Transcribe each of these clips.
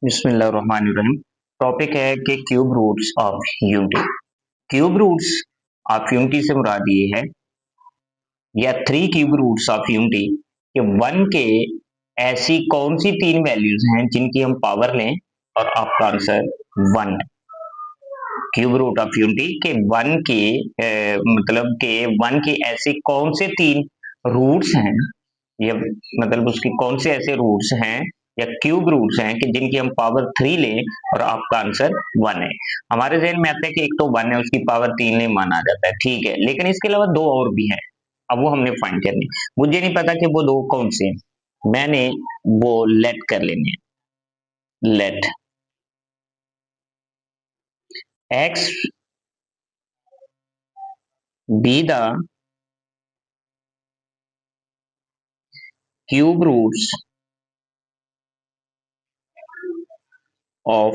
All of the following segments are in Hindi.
बिस्मिल्लाहिर्रहमानिर्रहीम। टॉपिक है कि cube roots of unity. Cube roots of unity से मुराद ये है या three cube roots of unity कि वन के ऐसी कौन सी तीन वैल्यूज हैं जिनकी हम पावर लें और आपका आंसर वन है। क्यूब रूट ऑफ यूनिटी के वन के मतलब के वन के ऐसे कौन से तीन रूट्स हैं या मतलब उसके कौन से ऐसे रूट्स हैं या क्यूब रूट्स हैं कि जिनकी हम पावर थ्री लें और आपका आंसर वन है। हमारे जहन में आता है कि एक तो वन है उसकी पावर तीन ले माना जाता है, ठीक है, लेकिन इसके अलावा दो और भी हैं। अब वो हमने फाइंड करनी। मुझे नहीं पता कि वो दो कौन से हैं, मैंने वो लेट कर लेने हैं। Let x be the cube roots of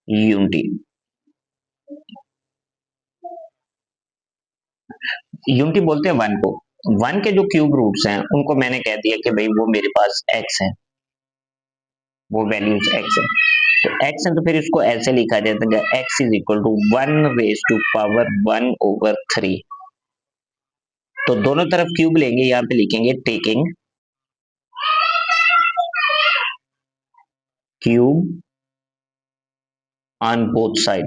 unity. Unity बोलते हैं वन को। वन के जो क्यूब रूट्स हैं उनको मैंने कह दिया कि भाई वो मेरे पास एक्स है, वो वैल्यूज एक्स है। तो एक्स है तो फिर इसको ऐसे लिखा जाता है x is equal to one raise to power one over three. तो दोनों तरफ क्यूब लेंगे, यहाँ पे लिखेंगे taking cube on both side.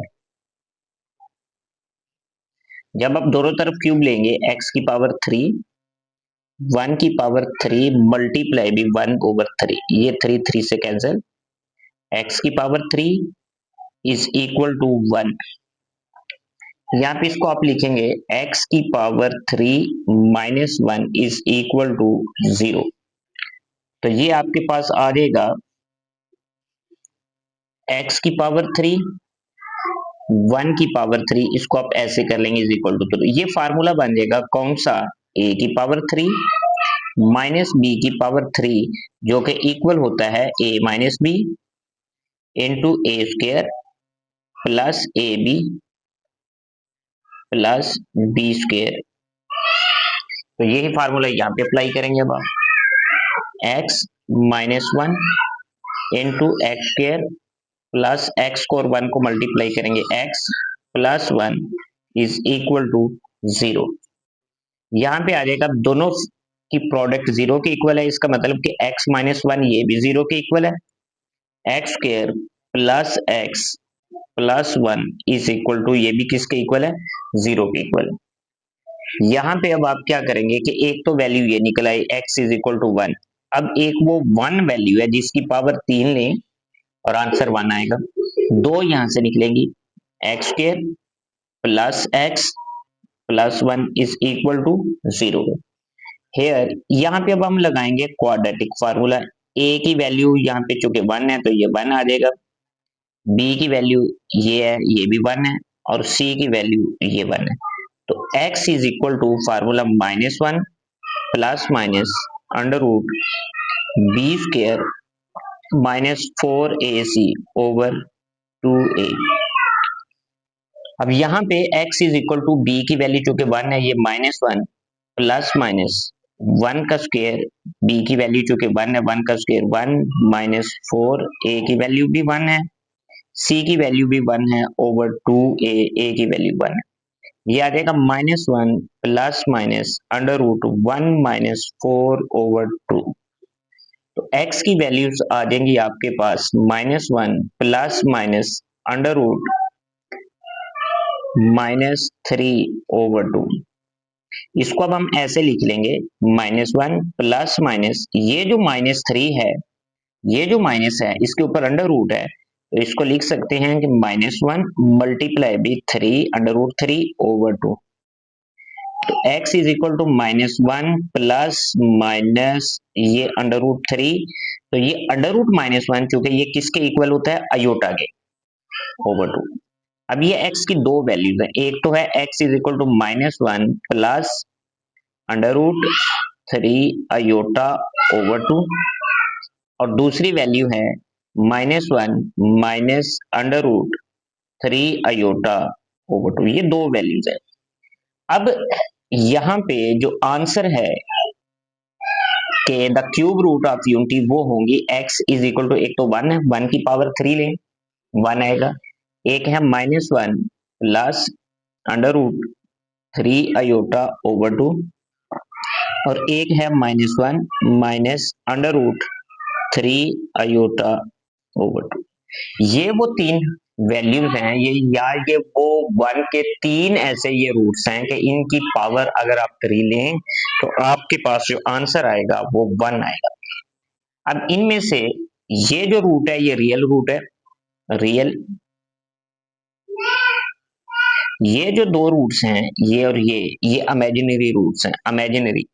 जब आप दोनों तरफ क्यूब लेंगे एक्स की पावर थ्री, वन की पावर थ्री मल्टीप्लाई भी वन ओवर थ्री, ये थ्री थ्री से कैंसिल, एक्स की power three is equal to one. यहाँ पे इसको आप लिखेंगे x की power three minus one is equal to zero. तो ये आपके पास आ जाएगा x की पावर थ्री वन की पावर थ्री, इसको आप ऐसे कर लेंगे इज इक्वल टू, तो ये फार्मूला बन जाएगा कौन सा, a की पावर थ्री माइनस बी की पावर थ्री जो कि इक्वल होता है a minus b into a square plus a b plus b square. तो यही फार्मूला यहाँ पे अप्लाई करेंगे। अब x minus one into x square plus x को और वन को मल्टीप्लाई करेंगे x plus one is equal to zero. यहाँ पे आ जाएगा दोनों की प्रोडक्ट जीरो के इक्वल है, इसका मतलब कि एक्स माइनस वन ये भी जीरो के इक्वल है। X square plus x plus one is equal to ये भी किसके इक्वल है, जीरो के इक्वल है। यहाँ पे अब आप क्या करेंगे कि एक तो वैल्यू ये निकल आई X is equal to one, अब एक वो वन वैल्यू है जिसकी पावर तीन लें और आंसर वन आएगा। दो यहां से निकलेंगी x square plus x plus one is equal to zero. Here यहाँ पे अब हम लगाएंगे क्वाड्रेटिक फार्मूला। ए की वैल्यू यहाँ पे चूंकि वन है तो ये वन आ जाएगा, बी की वैल्यू ये है ये भी वन है और सी की वैल्यू ये वन है। तो x is equal to formula minus one plus minus under root B square minus four A C over two A. अब यहाँ पे x is equal to B की वैल्यू चूंकि वन है ये minus one plus minus one का स्क्वायर, बी की वैल्यू चूंकि वन है वन का square one minus four, A की वैल्यू भी वन है सी की वैल्यू भी वन है ओवर टू ए की वैल्यू वन है। ये आ जाएगा minus one plus minus under root one minus four over two. तो x की वैल्यूज आ जाएंगी आपके पास minus one plus minus under root minus three over two. इसको अब हम ऐसे लिख लेंगे माइनस वन प्लस माइनस ये जो माइनस थ्री है, ये जो माइनस है इसके ऊपर अंडर रूट है तो इसको लिख सकते हैं कि माइनस वन मल्टीप्लाई भी three under root three over two. तो x is equal to minus one plus minus ये अंडर रूट थ्री, तो ये अंडर रूट माइनस वन चूंकि ये किसके इक्वल होता है, अयोटा के, ओवर टू। अब ये x की दो वैल्यूज है, एक तो है x is equal to minus one plus under root three iota over two और दूसरी वैल्यू है minus one minus under root three iota over two, ये दो वैल्यूज है। अब यहाँ पे जो आंसर है के the cube root of unity वो होंगी x इज इक्वल टू, एक तो 1 है, 1 की पावर 3 लें 1 आएगा, एक है -1 plus under root 3 iota over 2, और एक है -1 minus under root 3 iota over 2। ये वो तीन वैल्यूज हैं, ये वो 1 के तीन ऐसे ये रूट्स हैं कि इनकी पावर अगर आप 3 लें तो आपके पास जो आंसर आएगा वो 1 आएगा। अब इनमें से ये जो रूट है ये रियल रूट है, रियल। ये जो दो रूट्स हैं ये और ये इमेजिनरी रूट्स हैं, इमेजिनरी।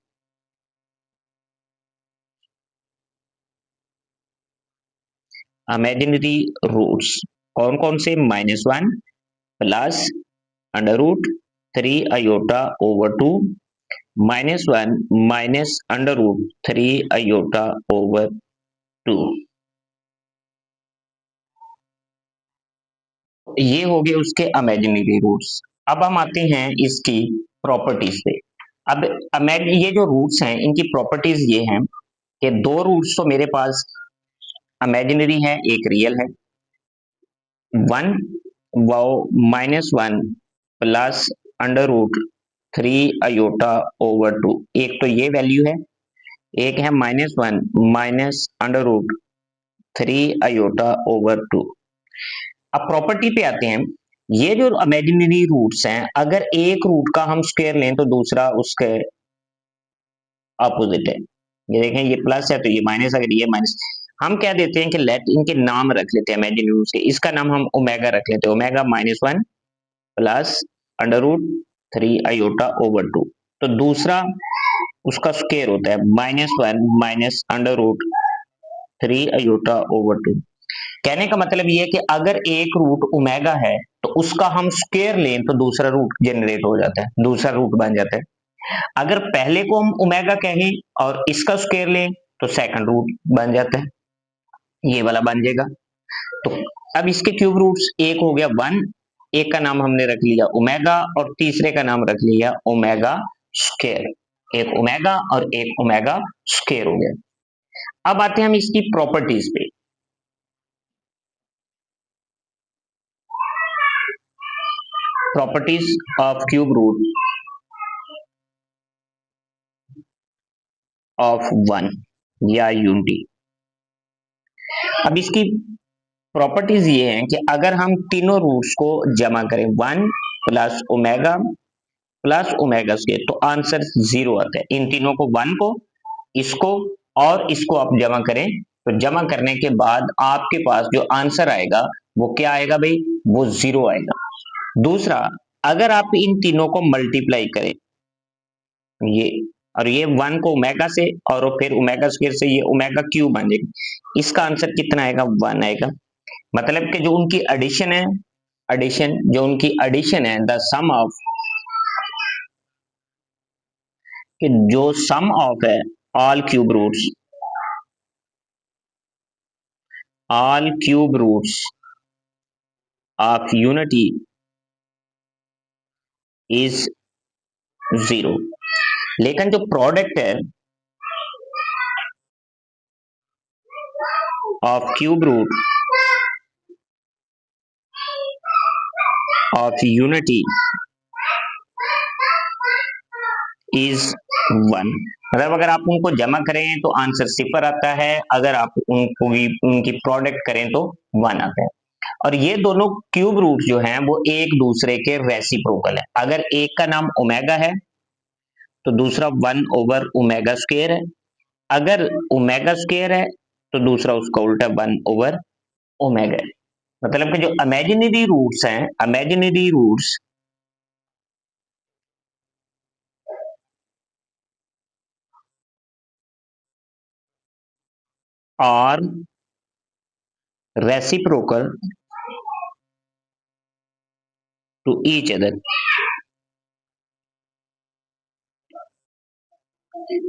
इमेजिनरी रूट्स कौन कौन से? -1 plus under root 3 iota over 2, -1 minus under root 3 iota over 2। ये हो गए उसके इमेजिनरी रूट्स। अब हम आते हैं इसकी प्रॉपर्टीज पे। अब ये जो रूट्स हैं इनकी प्रॉपर्टीज ये हैं कि दो रूट्स तो मेरे पास इमेजिनरी है, एक रियल है। 1 वो -1 plus under root 3 iota over 2, एक तो ये वैल्यू है, एक है -1 minus under root 3 iota over 2। अब प्रॉपर्टी पे आते हैं। ये जो इमेजिनरी रूट्स हैं अगर एक रूट का हम स्क्वायर लें तो दूसरा उसके अपोजिट है। ये देखें ये प्लस है तो ये माइनस, अगर ये माइनस, हम क्या देते हैं कि लेट इनके नाम रख लेते हैं इमेजिनरी रूट्स के। इसका नाम हम ओमेगा रख लेते हैं, omega -1 plus under root 3 iota over 2। तो दूसरा उसका स्क्वायर होता है -1 minus under root 3 iota over 2। कहने का मतलब ये है कि अगर एक रूट ओमेगा है तो उसका हम स्क्वायर लें तो दूसरा रूट जनरेट हो जाता है, दूसरा रूट बन जाता है। अगर पहले को हम ओमेगा कहें और इसका स्क्वायर लें तो सेकंड रूट बन जाता है, ये वाला बन जाएगा। तो अब इसके क्यूब रूट्स, एक हो गया 1, एक का नाम हमने रख लिया ओमेगा और तीसरे का नाम रख लिया ओमेगा स्क्वायर। एक ओमेगा और एक ओमेगा स्क्वायर हो गया। अब आते हैं हम इसकी प्रॉपर्टीज पे। Properties of cube root of 1 या यूनिटी। अब इसकी प्रॉपर्टीज ये हैं कि अगर हम तीनों रूट्स को जमा करें 1 प्लस ओमेगा स्क्वायर तो आंसर 0 आता है। इन तीनों को, 1 को, इसको और इसको आप जमा करें तो जमा करने के बाद आपके पास जो आंसर आएगा वो क्या आएगा भाई? वो 0 आएगा। दूसरा, अगर आप इन तीनों को मल्टीप्लाई करें, ये और ये 1 को ओमेगा से और फिर ओमेगा स्क्वायर से, ये ओमेगा क्यूब बन जाएगा। इसका आंसर कितना आएगा? 1 आएगा। मतलब कि जो उनकी एडिशन है, जो उनकी एडिशन है, द सम ऑफ, कि जो सम ऑफ है all cube roots of unity is 0। लेकिन जो प्रोडक्ट है of cube root of unity is 1। मतलब अगर आप उनको जमा करें तो आंसर 0 आता है, अगर आप उनको उनकी प्रोडक्ट करें तो 1 आता है। और ये दोनों क्यूब रूट जो हैं वो एक दूसरे के रेसिप्रोकल है। अगर एक का नाम ओमेगा है तो दूसरा 1 ओवर ओमेगा स्क्वायर है, अगर ओमेगा स्क्वायर है तो दूसरा उसका उल्टा 1 ओवर ओमेगा है। मतलब कि जो इमेजिनरी रूट्स हैं, इमेजिनरी रूट्स और रेसिप्रोकल टू ईच अदर।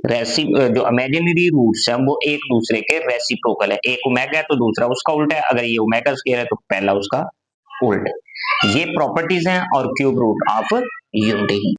जो इमेजिनरी रूट्स हैं वो एक दूसरे के रेसिप्रोकल है। एक ओमेगा है तो दूसरा उसका उल्टा है, अगर ये ओमेगा स्क्वायर है तो पहला उसका उल्टा है। ये प्रॉपर्टीज हैं और क्यूब रूट ऑफ यूनिटी।